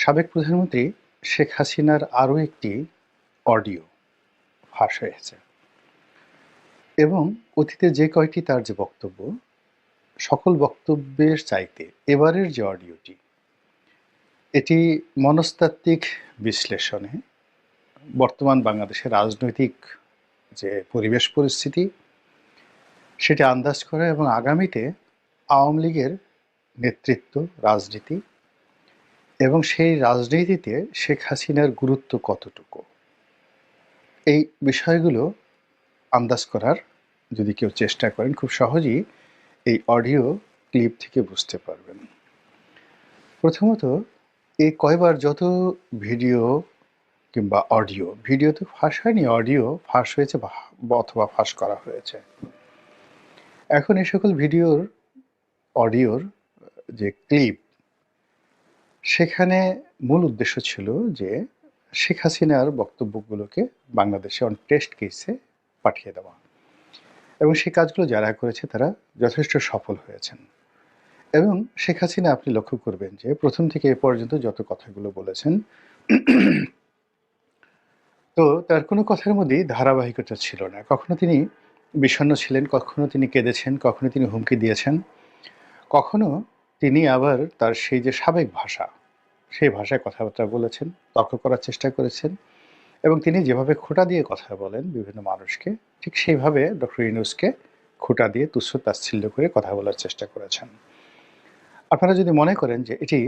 সাবেক প্রধানমন্ত্রী শেখ হাসিনার আরও একটি অডিও ফাঁস হয়েছে এবং অতীতে যে কয়টি তার যে বক্তব্য, সকল বক্তব্যের চাইতে এবারের যে অডিওটি, এটি মনস্তাত্ত্বিক বিশ্লেষণে বর্তমান বাংলাদেশের রাজনৈতিক যে পরিবেশ পরিস্থিতি সেটি আন্দাজ করা এবং আগামীতে আওয়ামী লীগের নেতৃত্ব, রাজনীতি এবং সেই রাজনীতিতে শেখ হাসিনার গুরুত্ব কতটুকু, এই বিষয়গুলো আন্দাজ করার যদি কেউ চেষ্টা করেন খুব সহজেই এই অডিও ক্লিপ থেকে বুঝতে পারবেন। প্রথমত, এই কয়বার যত ভিডিও কিংবা ভিডিও তো ফাঁস হয়নি, অডিও ফাঁস হয়েছে অথবা ফাঁস করা হয়েছে। এখন এই সকল অডিওর যে ক্লিপ, সেখানে মূল উদ্দেশ্য ছিল যে শেখ হাসিনার বক্তব্যগুলোকে বাংলাদেশে অন টেস্ট কেসে পাঠিয়ে দেওয়া, এবং সেই কাজগুলো যারা করেছে তারা যথেষ্ট সফল হয়েছেন। এবং শেখ হাসিনা, আপনি লক্ষ্য করবেন যে প্রথম থেকে এ পর্যন্ত যত কথাগুলো বলেছেন, তো তার কোনো কথার মধ্যেই ধারাবাহিকতা ছিল না। কখনো তিনি বিষণ্ণ ছিলেন, কখনো তিনি কেঁদেছেন, কখনো তিনি হুমকি দিয়েছেন, কখনো তিনি আবার তার সেই যে সাবেক ভাষা, সেই ভাষায় কথাবার্তা বলেছেন, তর্ক করার চেষ্টা করেছেন, এবং তিনি যেভাবে খোঁটা দিয়ে কথা বলেন বিভিন্ন মানুষকে, ঠিক সেইভাবে ডক্টর ইউনূসকে খোঁটা দিয়ে তুচ্ছ তাচ্ছিল্য করে কথা বলার চেষ্টা করেছেন। আপনারা যদি মনে করেন যে এটি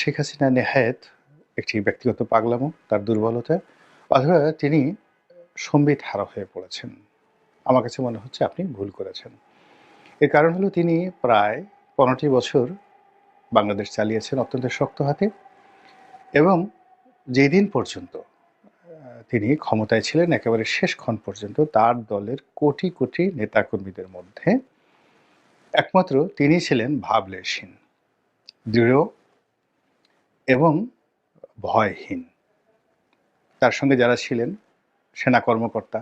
শেখ হাসিনা নেহায়েত একটি ব্যক্তিগত পাগলামো, তার দুর্বলতা, অথবা তিনি সম্বিত হারা হয়ে পড়েছেন, আমার কাছে মনে হচ্ছে আপনি ভুল করেছেন। এর কারণ হলো তিনি প্রায় 15টি বছর বাংলাদেশ চালিয়েছেন অত্যন্ত শক্ত হাতে, এবং যেদিন পর্যন্ত তিনি ক্ষমতায় ছিলেন একেবারে শেষক্ষণ পর্যন্ত তার দলের কোটি কোটি নেতাকর্মীদের মধ্যে একমাত্র তিনি ছিলেন ভাবলেশহীন, দৃঢ় এবং ভয়হীন। তার সঙ্গে যারা ছিলেন, সেনা কর্মকর্তা,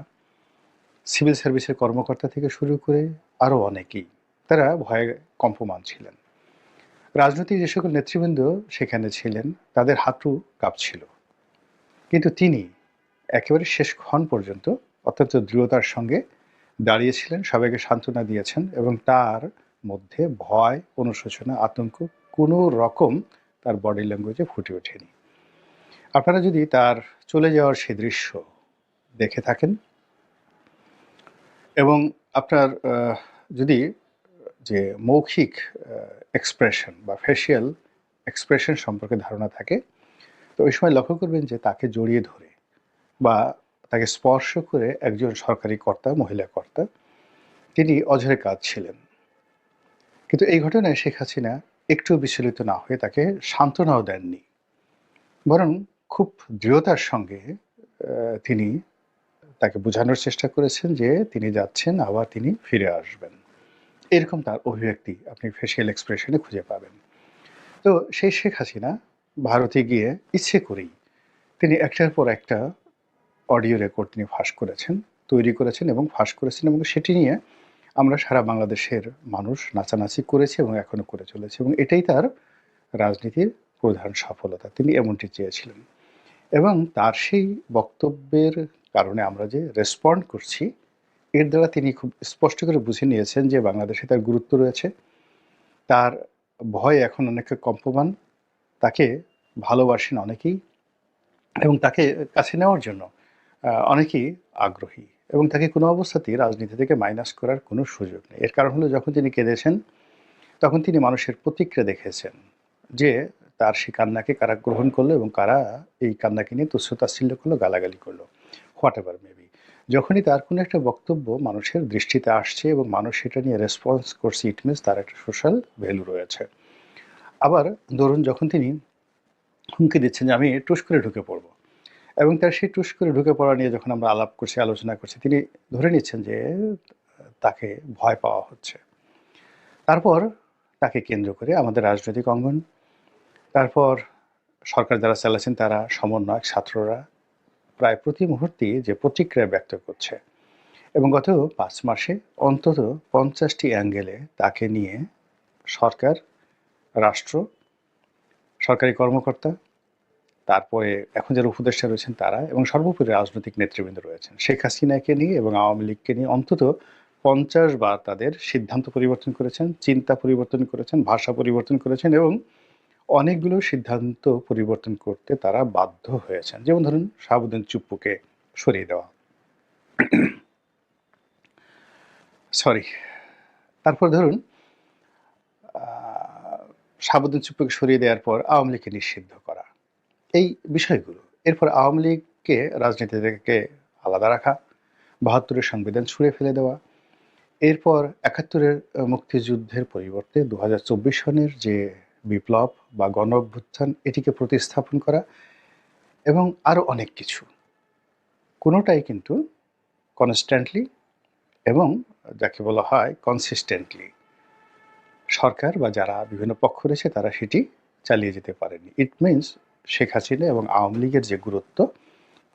সিভিল সার্ভিসের কর্মকর্তা থেকে শুরু করে আরও অনেকেই, তারা ভয়ে কম্পমান ছিলেন। রাজনৈতিক যে সকল নেতৃবৃন্দ সেখানে ছিলেন তাদের হাঁটু কাঁপছিল, কিন্তু তিনি একেবারে শেষক্ষণ পর্যন্ত অত্যন্ত দৃঢ়তার সঙ্গে দাঁড়িয়েছিলেন, সবাইকে সান্ত্বনা দিয়েছেন, এবং তার মধ্যে ভয়, অনুশোচনা, আতঙ্ক কোনো রকম তার বডি ল্যাঙ্গুয়েজে ফুটে ওঠেনি। আপনারা যদি তার চলে যাওয়ার সেই দৃশ্য দেখে থাকেন, এবং আপনার যদি যে মৌখিক এক্সপ্রেশন বা ফেসিয়াল এক্সপ্রেশন সম্পর্কে ধারণা থাকে, তো ওই সময় লক্ষ্য করবেন যে তাকে জড়িয়ে ধরে বা তাকে স্পর্শ করে একজন সরকারি কর্তা, মহিলা কর্তা, তিনি অঝরে কাঁদছিলেন। কিন্তু এই ঘটনায় শেখ হাসিনা একটু বিচলিত না হয়ে তাকে সান্ত্বনাও দেননি, বরং খুব দৃঢ়তার সঙ্গে তিনি তাকে বোঝানোর চেষ্টা করেছেন যে তিনি যাচ্ছেন, আবার তিনি ফিরে আসবেন। এরকম তার অভিব্যক্তি আপনি ফেসিয়াল এক্সপ্রেশনে খুঁজে পাবেন। তো সেই শেখ হাসিনা ভারতে গিয়ে ইচ্ছে করেই তিনি একটার পর একটা অডিও রেকর্ড তিনি ফাঁস করেছেন, তৈরি করেছেন এবং ফাঁস করেছেন, এবং সেটি নিয়ে আমরা সারা বাংলাদেশের মানুষ নাচানাচি করেছি এবং এখনও করে চলেছে, এবং এটাই তার রাজনীতির প্রধান সফলতা। তিনি এমনটি চেয়েছিলেন, এবং তার সেই বক্তব্যের কারণে আমরা যে রেসপন্ড করছি, এর দ্বারা তিনি খুব স্পষ্ট করে বুঝে নিয়েছেন যে বাংলাদেশে তার গুরুত্ব রয়েছে, তার ভয় এখন অনেকটা কম্পমান, তাকে ভালোবাসেন অনেকেই, এবং তাকে কাছে নেওয়ার জন্য অনেকেই আগ্রহী, এবং তাকে কোনো অবস্থাতেই রাজনীতি থেকে মাইনাস করার কোনো সুযোগ নেই। এর কারণ হলো যখন তিনি কেঁদেছেন, তখন তিনি মানুষের প্রতিক্রিয়া দেখেছেন যে তার সেই কান্নাকে কারা গ্রহণ করলো এবং কারা এই কান্নাকে নিয়ে তুচ্ছ-তাচ্ছিল্য করলো, গালাগালি করলো, হোয়াট এভার মেবি। যখনই তার কোনো একটা বক্তব্য মানুষের দৃষ্টিতে আসছে এবং মানুষ সেটা নিয়ে রেসপন্স করছে, ইট মিনস তার একটা সোশ্যাল ভ্যালু রয়েছে। আবার ধরুন যখন তিনি হুমকি দিচ্ছেন যে আমি টুস করে ঢুকে পড়ব, এবং তার সেই টুস করে ঢুকে পড়া নিয়ে যখন আমরা আলাপ করছি, আলোচনা করছি, তিনি ধরে নিচ্ছেন যে তাকে ভয় পাওয়া হচ্ছে। তারপর তাকে কেন্দ্র করে আমাদের রাজনৈতিক অঙ্গন, তারপর সরকার যারা চালাচ্ছেন তারা, সমন্বয়ক, ছাত্ররা প্রায় প্রতি মুহূর্তেই যে প্রতিক্রিয়া ব্যক্ত করছে, এবং গত 5 মাসে অন্তত 50টি অ্যাঙ্গেলে তাকে নিয়ে সরকার, রাষ্ট্র, সরকারি কর্মকর্তা তারপরে এখন যারা উপদেষ্টা রয়েছেন তারা, এবং সর্বোপরি রাজনৈতিক নেতৃবৃন্দ রয়েছেন, শেখ হাসিনাকে নিয়ে এবং আওয়ামী লীগকে নিয়ে অন্তত 50 বার তাদের সিদ্ধান্ত পরিবর্তন করেছেন, চিন্তা পরিবর্তন করেছেন, ভাষা পরিবর্তন করেছেন, এবং অনেকগুলো সিদ্ধান্ত পরিবর্তন করতে তারা বাধ্য হয়েছেন। যেমন ধরুন শাহাবুদ্দিন চুপ্পুকে সরিয়ে দেওয়া, সরি, তারপর ধরুন শাহাবুদ্দিন চুপ্পুকে সরিয়ে দেওয়ার পর আওয়ামী লীগকে নিষিদ্ধ করা, এই বিষয়গুলো। এরপর আওয়ামী লীগকে রাজনীতি থেকে আলাদা রাখা, ৭২-এর সংবিধান ছুঁড়ে ফেলে দেওয়া, এরপর ৭১-এর মুক্তিযুদ্ধের পরিবর্তে ২০২৪ সনের যে বিপ্লব বা গণ অভ্যুত্থান, এটিকে প্রতিস্থাপন করা, এবং আরও অনেক কিছু। কোনোটাই কিন্তু কনস্ট্যান্টলি এবং যাকে বলা হয় কনসিস্টেন্টলি সরকার বা যারা বিভিন্ন পক্ষ রয়েছে তারা সেটি চালিয়ে যেতে পারেনি। ইট মিনস শেখ হাসিনা এবং আওয়ামী লীগের যে গুরুত্ব,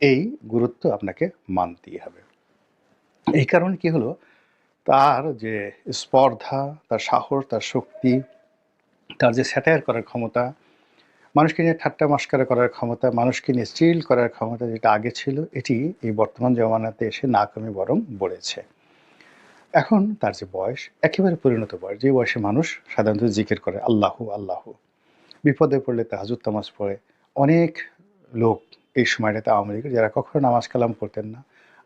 এই গুরুত্ব আপনাকে মানতেই হবে। এই কারণে কি হলো, তার যে স্পর্ধা, তার সাহস, তার শক্তি, তার যে স্যাটায়ার করার ক্ষমতা, মানুষকে নিয়ে ঠাট্টা মশকরা করার ক্ষমতা, মানুষকে নিয়ে চিল করার ক্ষমতা যেটা আগে ছিল, এটি এই বর্তমান জমানাতে এসে না কমে বরং বেড়েছে। এখন তার যে বয়স, একেবারে পরিণত বয়স, যে বয়সে মানুষ সাধারণত জিকির করে আল্লাহু আল্লাহু, বিপদে পড়লে তাহাজ্জুদ নামাজ পড়ে। অনেক লোক এই সময়টাতে আওয়ামী লীগের, যারা কখনো নামাজ কালাম পড়তেন না,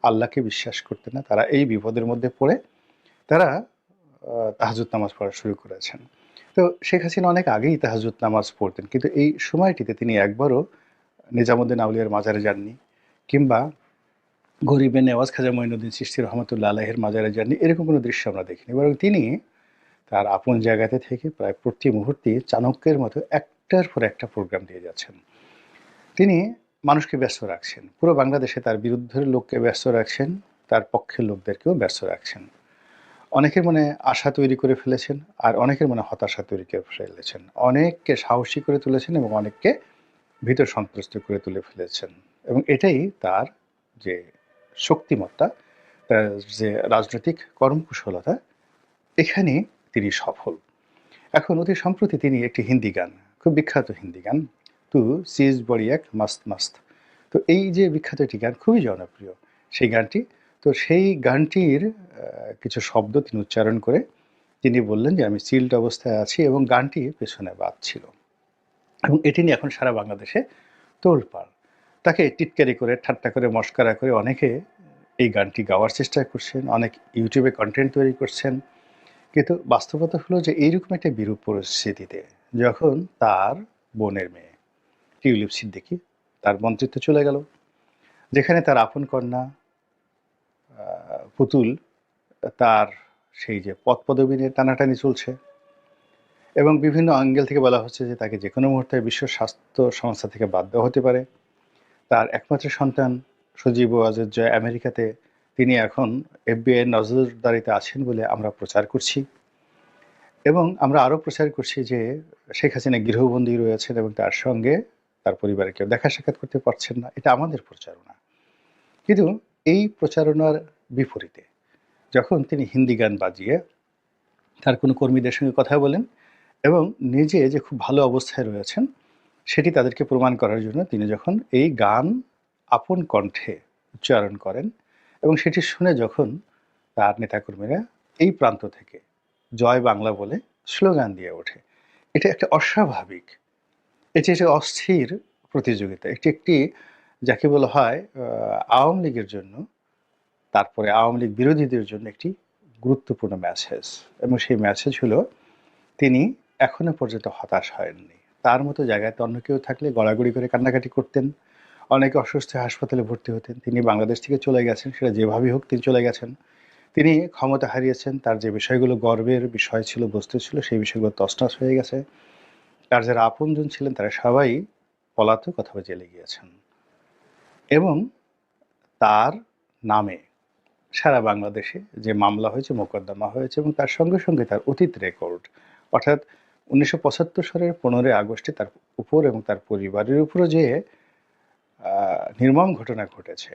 আল্লাহকে বিশ্বাস করতেন না, তারা এই বিপদের মধ্যে পড়ে তারা তাহাজ্জুদ নামাজ পড়া শুরু করেছেন। তো শেখ হাসিনা অনেক আগেই তাহাজ্জুদ নামাজ পড়তেন, কিন্তু এই সময়টিতে তিনি একবারও নিজামুদ্দিন আউলিয়ার মাজারে যাননি, কিংবা গরিবে নেওয়াজ খাজা মঈনুদ্দিন চিশতি রহমতুল্লাহ আলাইহির মাজারে যাননি, এরকম কোনো দৃশ্য আমরা দেখিনি। বরং তিনি তার আপন জায়গাতে থেকে প্রায় প্রতি মুহূর্তে চাণক্যের মতো একটার পর একটা প্রোগ্রাম দিয়ে যাচ্ছেন। তিনি মানুষকে ব্যস্ত রাখছেন, পুরো বাংলাদেশে তার বিরুদ্ধের লোককে ব্যস্ত রাখছেন, তার পক্ষের লোকদেরকেও ব্যস্ত রাখছেন। অনেকের মনে আশা তৈরি করে ফেলেছেন, আর অনেকের মনে হতাশা তৈরি করে ফেলেছেন। অনেককে সাহসী করে তুলেছেন এবং অনেককে ভীত সন্ত্রস্ত করে তুলে ফেলেছেন। এবং এটাই তার যে শক্তিমত্তা, তার যে রাজনৈতিক কর্মকুশলতা, এখানে তিনি সফল। এখন অতি সম্প্রতি তিনি একটি হিন্দি গান, খুব বিখ্যাত হিন্দি গান, তু সিজ বড়ি এক মাস্ত মাস্ত, তো এই যে বিখ্যাত একটি গান, খুবই জনপ্রিয় সেই গানটি। তো সেই গানটির কিছু শব্দ তিনি উচ্চারণ করে তিনি বললেন যে আমি চিল্ড অবস্থায় আছি, এবং গানটি পেছনে বাজছিল, এবং এটি নিয়ে এখন সারা বাংলাদেশে তোলপাড়। তাকে টিটকারি করে, ঠাট্টা করে, মশকরা করে অনেকে এই গানটি গাওয়ার চেষ্টা করছেন, অনেক ইউটিউবে কন্টেন্ট তৈরি করছেন। কিন্তু বাস্তবতা হলো যে এইরকম একটা বিরূপ পরিস্থিতিতে যখন তার বোনের মেয়ে টিউলিপ সিদ্দিকী, তার মন্ত্রিত্ব চলে গেল, যেখানে তার আপন কন্যা পুতুল, তার সেই যে পদ পদবি নিয়ে টানাটানি চলছে, এবং বিভিন্ন অ্যাঙ্গেল থেকে বলা হচ্ছে যে তাকে যে কোনো মুহূর্তে বিশ্ব স্বাস্থ্য সংস্থা থেকে বাদ দেওয়া হতে পারে। তার একমাত্র সন্তান সজীব ওয়াজেদ জয় আমেরিকাতে, তিনি এখন FBI নজরদারিতে আছেন বলে আমরা প্রচার করছি, এবং আমরা আরও প্রচার করছি যে শেখ হাসিনা গৃহবন্দী রয়েছেন এবং তার সঙ্গে তার পরিবারে কেউ দেখা সাক্ষাৎ করতে পারছেন না। এটা আমাদের প্রচারণা। কিন্তু এই প্রচারণার বিপরীতে যখন তিনি হিন্দি গান বাজিয়ে তার কোনো কর্মীদের সঙ্গে কথা বলেন এবং নিজে যে খুব ভালো অবস্থায় রয়েছেন সেটি তাদেরকে প্রমাণ করার জন্য তিনি যখন এই গান আপন কণ্ঠে উচ্চারণ করেন, এবং সেটি শুনে যখন তার নেতাকর্মীরা এই প্রান্ত থেকে জয় বাংলা বলে স্লোগান দিয়ে ওঠে, এটা একটা অস্বাভাবিক, এটি একটা অস্থির প্রতিযোগিতা, একটি একটি যাকে বলা হয় আওয়ামী লীগের জন্য, তারপরে আওয়ামী লীগ বিরোধীদের জন্য একটি গুরুত্বপূর্ণ মেসেজ। এবং সেই মেসেজ হলো তিনি এখনো পর্যন্ত হতাশ হয়ননি। তার মতো জায়গায় অন্য কেউ থাকলে গড়াগড়ি করে কান্নাকাটি করতেন, অনেকে অসুস্থ হাসপাতালে ভর্তি হতেন। তিনি বাংলাদেশ থেকে চলে গেছেন, সেটা যেভাবেই হোক তিনি চলে গেছেন। তিনি ক্ষমতা হারিয়েছেন, তার যে বিষয়গুলো গর্বের বিষয় ছিল, বস্তু ছিল, সেই বিষয়গুলো তছনছ হয়ে গেছে। তার যারা আপনজন ছিলেন তারা সবাই পলাতক অথবা জেলে গিয়েছেন, এবং তার নামে সারা বাংলাদেশে যে মামলা হয়েছে, মোকদ্দমা হয়েছে, এবং তার সঙ্গে সঙ্গে তার অতীত রেকর্ড, অর্থাৎ 1975 সালের 15 আগস্টে তার উপর এবং তার পরিবারের উপরও যে নির্মম ঘটনা ঘটেছে,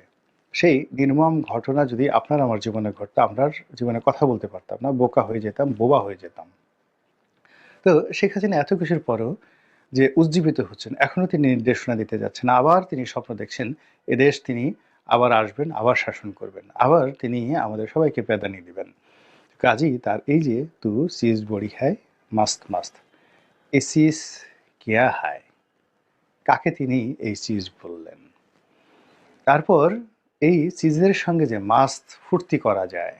সেই নির্মম ঘটনা যদি আপনার আমার জীবনে ঘটতো, আমরা জীবনে কথা বলতে পারতাম না, বোকা হয়ে যেতাম, বোবা হয়ে যেতাম। তো শেখ হাসিনা এত কিছুর পরও যে উজ্জীবিত হচ্ছেন। এখনো তিনি নির্দেশনা দিতে যাচ্ছেন। আবার তিনি স্বপ্ন দেখছেন এদেশ তিনি আবার আসবেন, আবার শাসন করবেন। আবার তিনি আমাদের সবাইকে প্যাদানি দিবেন। কাজেই তার এই যে "তু চীজ বড়ি হ্যায় মাস্ত মাস্ত, এ চীজ কেয়া হায়?" কাকে তিনি এই চীজ বললেন? তারপর এই চিজের সঙ্গে যে মাস্ত ফুর্তি করা যায়,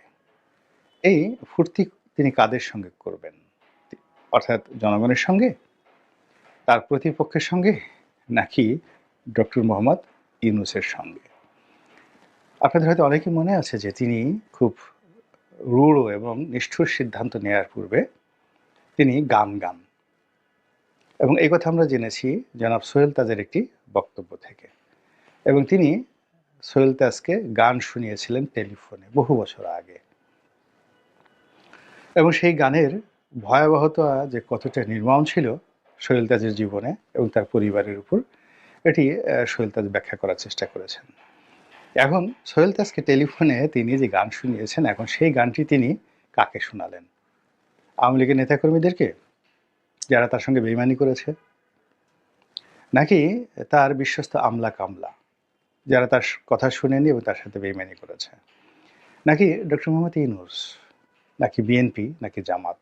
এই ফুর্তি তিনি কাদের সঙ্গে করবেন? অর্থাৎ জনগণের সঙ্গে? তার প্রতিপক্ষের সঙ্গে? নাকি ডক্টর মোহাম্মদ ইউনূসের সঙ্গে? আপনাদের হয়তো অনেকের মনে আছে যে তিনি খুব রূঢ় এবং নিষ্ঠুর সিদ্ধান্ত নেয়ার পূর্বে তিনি গান। এবং এই কথা আমরা জেনেছি জনাব সোহেল তাজের একটি বক্তব্য থেকে। এবং তিনি সোহেল তাজকে গান শুনিয়েছিলেন টেলিফোনে বহু বছর আগে। এবং সেই গানের ভয়াবহতা যে কতটা নির্মম ছিল সোহেল তাজের জীবনে এবং তার পরিবারের উপর, এটি সোহেল তাজ ব্যাখ্যা করার চেষ্টা করেছেন। এখন সোহেল তাজকে টেলিফোনে তিনি যে গান শুনিয়েছেন, এখন সেই গানটি তিনি কাকে শোনালেন? আওয়ামী লীগের নেতাকর্মীদেরকে, যারা তার সঙ্গে বেইমানি করেছে? নাকি তার বিশ্বস্ত আমলা কামলা, যারা তার কথা শুনেনি এবং তার সাথে বেইমানি করেছে? নাকি ডক্টর মোহাম্মদ ইউনূস? নাকি বিএনপি? নাকি জামাত?